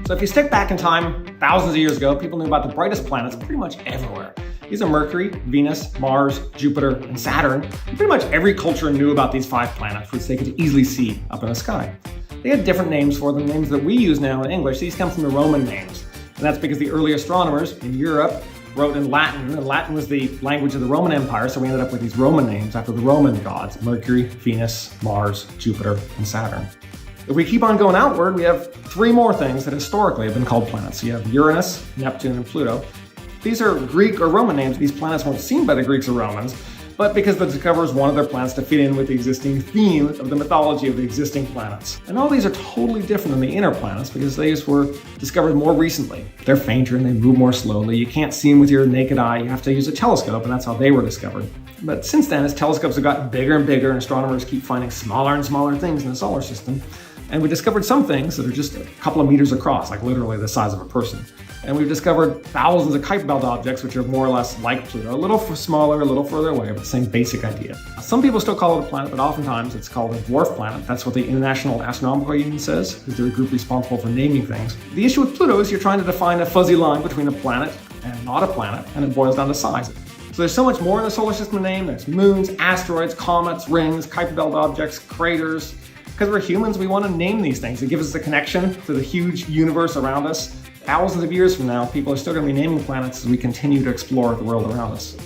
So if you stick back in time, thousands of years ago, people knew about the brightest planets pretty much everywhere. These are Mercury, Venus, Mars, Jupiter, and Saturn. And pretty much every culture knew about these 5 planets, which they could easily see up in the sky. They had different names for them, names that we use now in English. These come from the Roman names. And that's because the early astronomers in Europe wrote in Latin, and Latin was the language of the Roman Empire, so we ended up with these Roman names after the Roman gods: Mercury, Venus, Mars, Jupiter, and Saturn. If we keep on going outward, we have 3 more things that historically have been called planets. So you have Uranus, Neptune, and Pluto. These are Greek or Roman names. These planets weren't seen by the Greeks or Romans, but because the discoverers wanted their planets to fit in with the existing theme of the mythology of the existing planets. And all these are totally different than the inner planets because these were discovered more recently. They're fainter and they move more slowly. You can't see them with your naked eye. You have to use a telescope, and that's how they were discovered. But since then, as telescopes have gotten bigger and bigger, and astronomers keep finding smaller and smaller things in the solar system, and we discovered some things that are just a couple of meters across, like literally the size of a person. And we've discovered thousands of Kuiper Belt objects, which are more or less like Pluto, a little smaller, a little further away, but the same basic idea. Some people still call it a planet, but oftentimes it's called a dwarf planet. That's what the International Astronomical Union says, because they're a group responsible for naming things. The issue with Pluto is you're trying to define a fuzzy line between a planet and not a planet, and it boils down to size. So there's so much more in the solar system to name. There's moons, asteroids, comets, rings, Kuiper Belt objects, craters. Because we're humans, we want to name these things. It gives us a connection to the huge universe around us. Thousands of years from now, people are still going to be naming planets as we continue to explore the world around us.